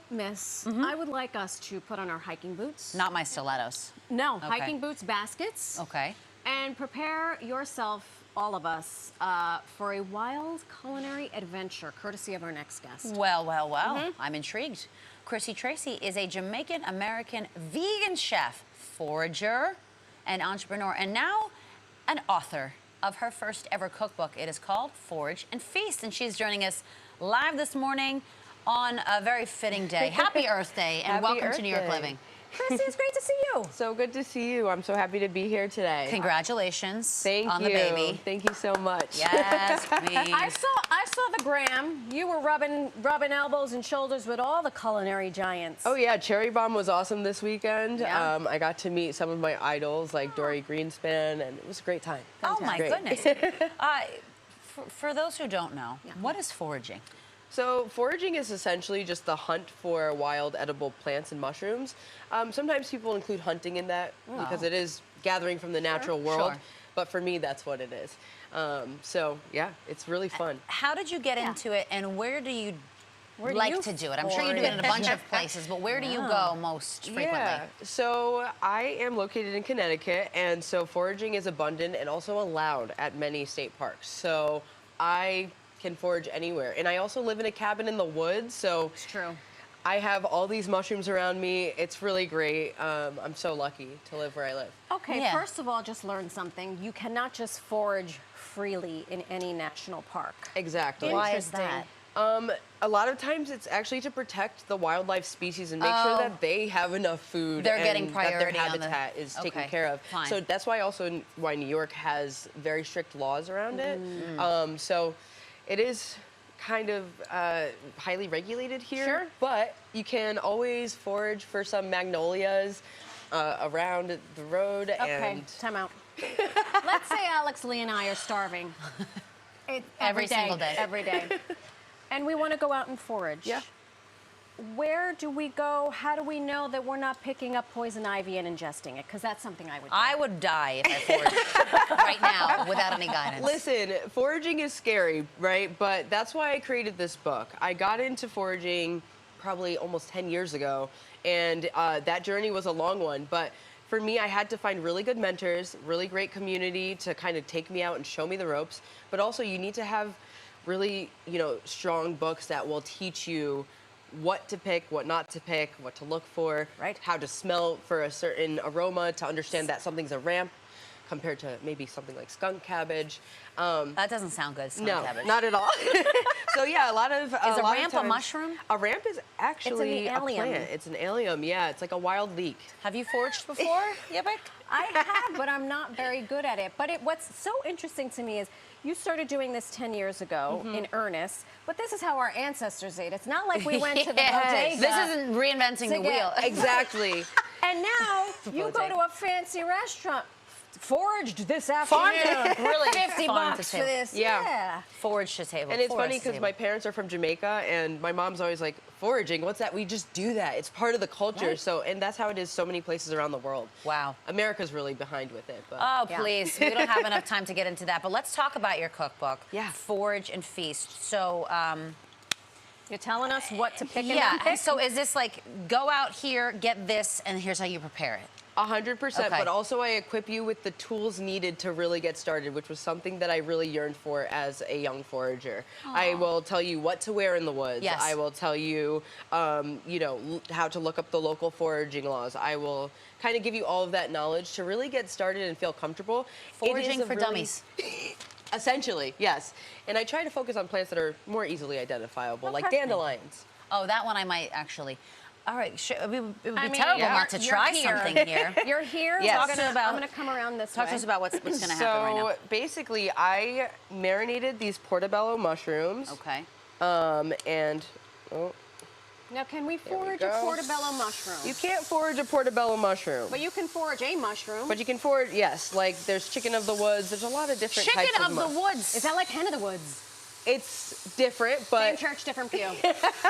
Miss, I would like us to put on our hiking boots. Not my stilettos. No, Okay. hiking boots, baskets. Okay. And prepare yourself, all of us, for a wild culinary adventure, courtesy of our next guest. Well, well, well. I'm intrigued. Chrissy Tracey is a Jamaican-American vegan chef, forager, and entrepreneur, and now an author of her first ever cookbook. It is called Forage and Feast, and she's joining us live this morning on a very fitting day. Happy Earth Day, and Happy welcome Earth to New York Day. Living. Chrissy, it's great to see you. So good to see you. I'm so happy to be here today. Congratulations Thank on you. the baby. Thank you so much. Yes, please. I saw the gram. You were rubbing elbows and shoulders with all the culinary giants. Oh yeah, Cherry Bomb was awesome this weekend. Yeah. I got to meet some of my idols like Dory Greenspan, and it was a great time. Oh my Great. goodness. For those who don't know, what is foraging? So foraging is essentially just the hunt for wild edible plants and mushrooms. Sometimes people include hunting in that because it is gathering from the natural world. Sure. But for me, that's what it is. So yeah, it's really fun. How did you get into it, and where do you Where do like you to do it? I'm sure you do it in a bunch of places, but where do you go most frequently? Yeah, so I am located in Connecticut, and so foraging is abundant and also allowed at many state parks. So I can forage anywhere. And I also live in a cabin in the woods, so It's true. I have all these mushrooms around me. It's really great. I'm so lucky to live where I live. Okay, Yeah. first of all, just learn something. You cannot just forage freely in any national park. Exactly. Why is Interesting. that? A lot of times it's actually to protect the wildlife species and make sure that they have enough food. They're and getting that priority their on the- habitat is taken Okay, care of. fine. So that's why also why New York has very strict laws around it. So it is kind of highly regulated here. Sure. But you can always forage for some magnolias around the road. Okay, And time out. Let's say Alex, Lee, and I are starving. Every single day. Every day. And we want to go out and forage. Yeah. Where do we go? How do we know that we're not picking up poison ivy and ingesting it? Because that's something I would do. I would die if I foraged right now without any guidance. Listen, foraging is scary, right? But that's why I created this book. I got into foraging probably almost 10 years ago, and that journey was a long one. But for me, I had to find really good mentors, really great community to kind of take me out and show me the ropes. But also, you need to have really, strong books that will teach you what to pick, what not to pick, what to look for, Right. how to smell for a certain aroma to understand that something's a ramp compared to maybe something like skunk cabbage. That doesn't sound good, skunk No, cabbage. not at all. So yeah, a lot of Is a lot of ramp a times- mushroom? A ramp is actually a allium. plant. It's an allium. Yeah, it's like a wild leek. Have you foraged before, Yibik? I have, but I'm not very good at it. But what's so interesting to me is you started doing this 10 years ago in earnest, but this is how our ancestors ate. It's not like we went to the bodega. This isn't reinventing the to wheel. get- Exactly. And now you go bodega. to a fancy restaurant. Foraged this afternoon. Really 50 farm to bucks for table. this. Yeah. Forage to table. And it's forage funny to because table. my parents are from Jamaica, and my mom's always like, foraging, what's that? We just do that. It's part of the culture. Right. So, and that's how it is so many places around the world. Wow. America's really behind with it. But Oh, Yeah. please. We don't have enough time to get into that. But let's talk about your cookbook. Yeah. Forage and Feast. So, You're telling us what to pick and not yeah. pick? So is this like, go out here, get this, and here's how you prepare it? 100%, Okay. but also I equip you with the tools needed to really get started, which was something that I really yearned for as a young forager. I will tell you what to wear in the woods. Yes. I will tell you, how to look up the local foraging laws. I will kind of give you all of that knowledge to really get started and feel comfortable. It is Foraging a for really- dummies. Essentially, yes. And I try to focus on plants that are more easily identifiable, like Okay. dandelions. Oh, that one I might actually. All right, it would be I mean, terrible you're- not to you're try here. something here. You're here. Yes. Talk Talk to to us about- I'm going to come around this Talk way. to us about what's going to happen So right now. basically, I marinated these portobello mushrooms. Okay. And Now, can we forage a go. portobello mushroom? you can't forage a portobello mushroom. But you can forage a mushroom. But you can forage, yes, like there's chicken of the woods. There's a lot of different Chicken types of the mush- woods. Is that like hen of the woods? It's different, Same but church, different pew.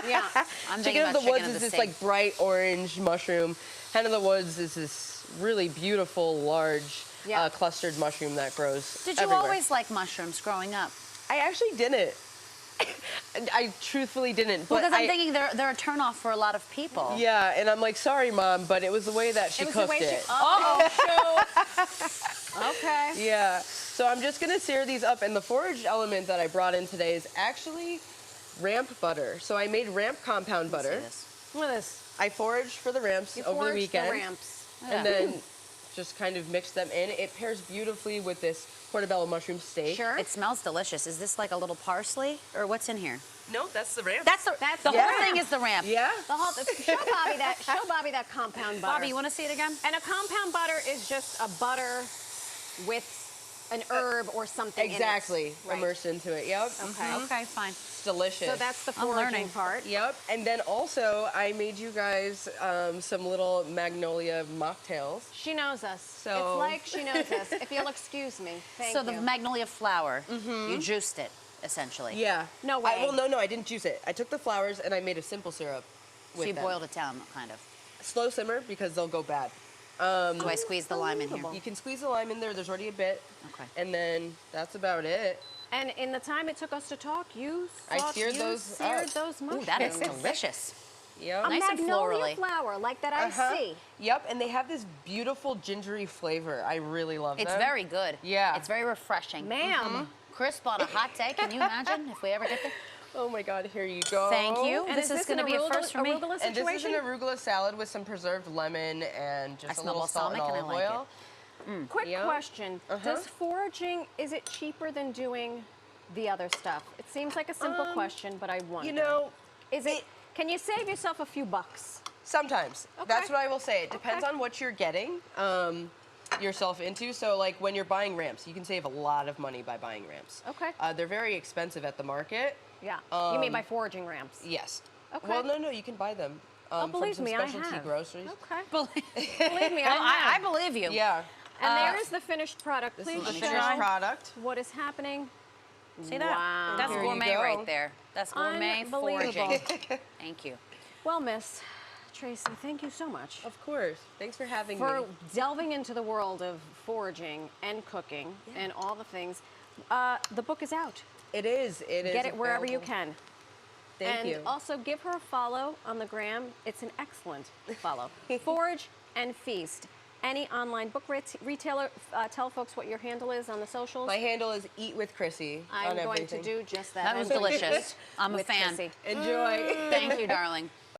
Yeah. I'm thinking chicken of about the woods chicken is of this the like state. bright orange mushroom. Hen of the woods is this really beautiful, large, Yeah. clustered mushroom that grows Did you everywhere. always like mushrooms growing up? I actually didn't. I truthfully didn't. Well, but because I'm thinking they're a turnoff for a lot of people. Yeah, and I'm like, sorry, Mom, but it was the way that she cooked it. Oh, shoot. Okay. Yeah, so I'm just gonna sear these up, and the foraged element that I brought in today is actually ramp butter. So I made ramp compound Let's see butter. this. Look at this. I foraged for the ramps You over the foraged weekend. the ramps. And then just kind of mix them in. It pairs beautifully with this portobello mushroom steak. Sure. It smells delicious. Is this like a little parsley, or what's in here? No, that's the ramp. That's the Yeah. whole thing is the ramp. Yeah. The whole, show Bobby that compound butter. Bobby, you want to see it again? And a compound butter is just a butter with an herb or something Exactly. in it. Right. Immersed into it. Yep. Okay. Okay, fine. It's delicious. So that's the I'm foraging learning. part. Yep. And then also I made you guys some little magnolia mocktails. She knows us. So- It's like she knows us. If you'll excuse me. Thank So you. the magnolia flower, you juiced it, essentially. Yeah. No way. No, I didn't juice it. I took the flowers and I made a simple syrup So with you them. boiled it down, kind of. Slow simmer because they'll go bad. Do I squeeze the lime in here? Unbelievable. You can squeeze the lime in there. There's already a bit. Okay. And then that's about it. And in the time it took us to talk, you I seared you those seared up. those mushrooms. Ooh, that is delicious. Yep. A Nice and magnolia florally. flower, like that I see. Yep, and they have this beautiful gingery flavor. I really love It's them. very good. Yeah. It's very refreshing. Ma'am. Crisp on a hot day. Can you imagine if we ever get there? Oh my God, here you go. Thank you. And This is an gonna be a first for me. arugula And this is situation? an arugula salad with some preserved lemon and just a smell little salt and balsamic and I olive like oil. Quick Yep. question. Does foraging, is it cheaper than doing the other stuff? It seems like a simple question, but I wonder. You know, is it, can you save yourself a few bucks? sometimes. Okay. That's what I will say. It depends Okay. on what you're getting yourself into. So like when you're buying ramps, you can save a lot of money by buying ramps. Okay. They're very expensive at the market. Yeah. you mean by foraging ramps? Yes. Okay. Well, no, you can buy them from believe some me, I specialty have. groceries. Okay. Believe Believe me, I have. believe you. Yeah. And there is the finished product. This Please is the show finished product. what is happening. See that? Wow. That's Here you gourmet go. right there. That's gourmet Unbelievable. foraging. Thank you. Well, Miss Tracy, thank you so much Of course. Thanks for having for me. delving into the world of foraging and cooking and all the things. The book is out. It is. It is. Get it wherever you available. can. Thank and you. also give her a follow on the gram. It's an excellent follow. Forage and Feast. Any online book retailer, tell folks what your handle is on the socials. My handle is Eat with Chrissy. I'm on going everything. to do just that. That was I'm going to delicious. I'm a with fan. Chrissy. Enjoy. Thank you, darling.